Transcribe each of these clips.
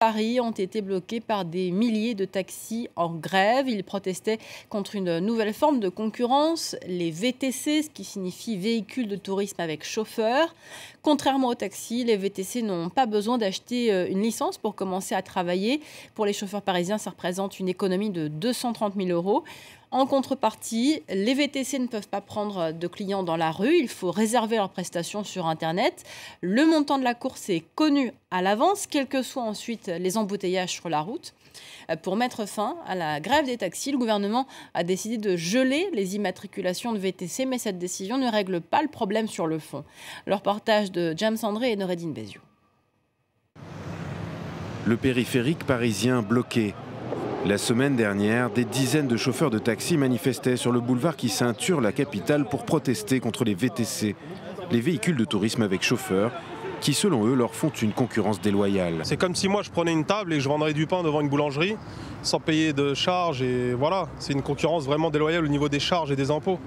Paris ont été bloqués par des milliers de taxis en grève. Ils protestaient contre une nouvelle forme de concurrence, les VTC, ce qui signifie véhicules de tourisme avec chauffeur. Contrairement aux taxis, les VTC n'ont pas besoin d'acheter une licence pour commencer à travailler. Pour les chauffeurs parisiens, ça représente une économie de 230 000 €. En contrepartie, les VTC ne peuvent pas prendre de clients dans la rue. Il faut réserver leurs prestations sur Internet. Le montant de la course est connu à l'avance, quels que soient ensuite les embouteillages sur la route. Pour mettre fin à la grève des taxis, le gouvernement a décidé de geler les immatriculations de VTC, mais cette décision ne règle pas le problème sur le fond. Le reportage de James André et Noureddine Béziou. Le périphérique parisien bloqué. La semaine dernière, des dizaines de chauffeurs de taxi manifestaient sur le boulevard qui ceinture la capitale pour protester contre les VTC, les véhicules de tourisme avec chauffeur, qui selon eux leur font une concurrence déloyale. C'est comme si moi je prenais une table et que je vendrais du pain devant une boulangerie sans payer de charges, et voilà, c'est une concurrence vraiment déloyale au niveau des charges et des impôts.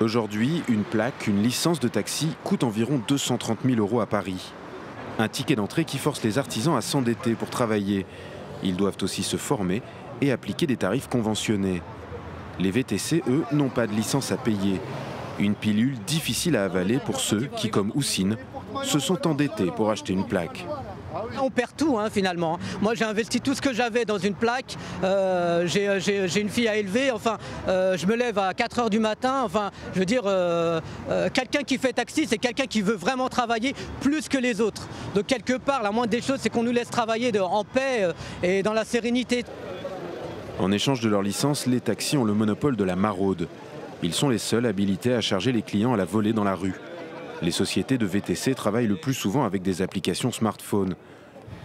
Aujourd'hui, une plaque, une licence de taxi coûte environ 230 000 € à Paris. Un ticket d'entrée qui force les artisans à s'endetter pour travailler. Ils doivent aussi se former et appliquer des tarifs conventionnés. Les VTC, eux, n'ont pas de licence à payer. Une pilule difficile à avaler pour ceux qui, comme Houssine, se sont endettés pour acheter une plaque. On perd tout finalement. Moi j'ai investi tout ce que j'avais dans une plaque, j'ai une fille à élever, je me lève à 4 h du matin, je veux dire, quelqu'un qui fait taxi, c'est quelqu'un qui veut vraiment travailler plus que les autres. Donc quelque part, la moindre des choses, c'est qu'on nous laisse travailler en paix et dans la sérénité. En échange de leur licence, les taxis ont le monopole de la maraude. Ils sont les seuls habilités à charger les clients à la volée dans la rue. Les sociétés de VTC travaillent le plus souvent avec des applications smartphone.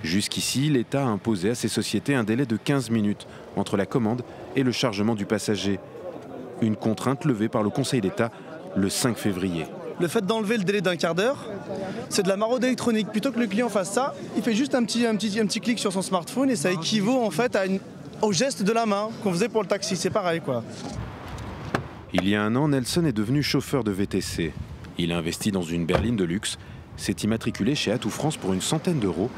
Jusqu'ici, l'État a imposé à ces sociétés un délai de 15 minutes entre la commande et le chargement du passager. Une contrainte levée par le Conseil d'État le 5 février. Le fait d'enlever le délai d'un quart d'heure, c'est de la maraude électronique. Plutôt que le client fasse ça, il fait juste un petit clic sur son smartphone et ça équivaut en fait au geste de la main qu'on faisait pour le taxi. C'est pareil quoi. Il y a un an, Nelson est devenu chauffeur de VTC. Il a investi dans une berline de luxe, s'est immatriculé chez Atout France pour une centaine d'euros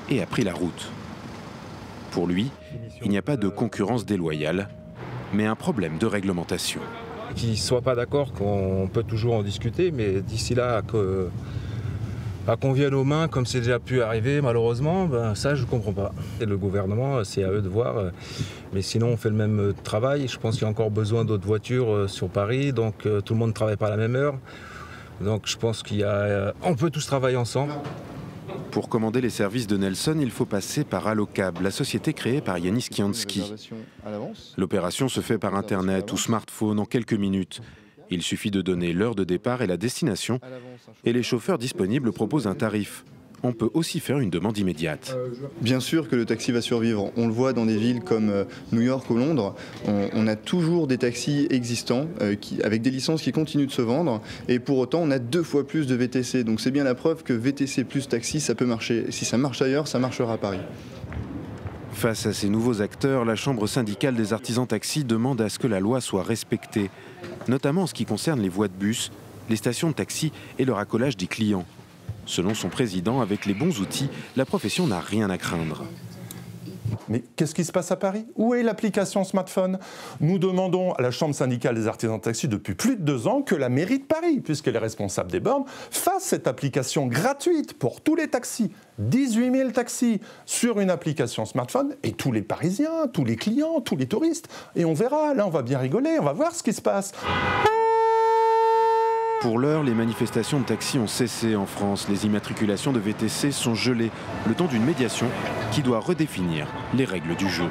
et a pris la route. Pour lui, il n'y a pas de concurrence déloyale, mais un problème de réglementation. Qu'ils ne soient pas d'accord, qu'on peut toujours en discuter, mais d'ici là, qu'on vienne aux mains, comme c'est déjà pu arriver, malheureusement, ça je ne comprends pas. Et le gouvernement, c'est à eux de voir. Mais sinon, on fait le même travail. Je pense qu'il y a encore besoin d'autres voitures sur Paris, donc tout le monde ne travaille pas à la même heure. Donc je pense qu'on peut tous travailler ensemble. Pour commander les services de Nelson, il faut passer par Allocab, la société créée par Yanis Kianski. L'opération se fait par Internet ou smartphone en quelques minutes. Il suffit de donner l'heure de départ et la destination, et les chauffeurs disponibles proposent un tarif. On peut aussi faire une demande immédiate. Bien sûr que le taxi va survivre. On le voit dans des villes comme New York ou Londres. On a toujours des taxis existants avec des licences qui continuent de se vendre. Et pour autant, on a 2 fois plus de VTC. Donc c'est bien la preuve que VTC plus taxi, ça peut marcher. Et si ça marche ailleurs, ça marchera à Paris. Face à ces nouveaux acteurs, la Chambre syndicale des artisans taxis demande à ce que la loi soit respectée, notamment en ce qui concerne les voies de bus, les stations de taxi et le racolage des clients. Selon son président, avec les bons outils, la profession n'a rien à craindre. Mais qu'est-ce qui se passe à Paris? Où est l'application smartphone? Nous demandons à la Chambre syndicale des artisans de taxi depuis plus de 2 ans que la mairie de Paris, puisqu'elle est responsable des bornes, fasse cette application gratuite pour tous les taxis. 18 000 taxis sur une application smartphone et tous les Parisiens, tous les clients, tous les touristes. Et on verra, là on va bien rigoler, on va voir ce qui se passe. Pour l'heure, les manifestations de taxi ont cessé en France. Les immatriculations de VTC sont gelées, le temps d'une médiation qui doit redéfinir les règles du jeu.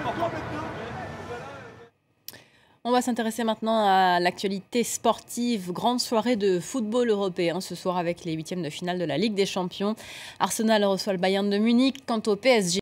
On va s'intéresser maintenant à l'actualité sportive. Grande soirée de football européen ce soir avec les 8e de finale de la Ligue des Champions. Arsenal reçoit le Bayern de Munich. Quant au PSG,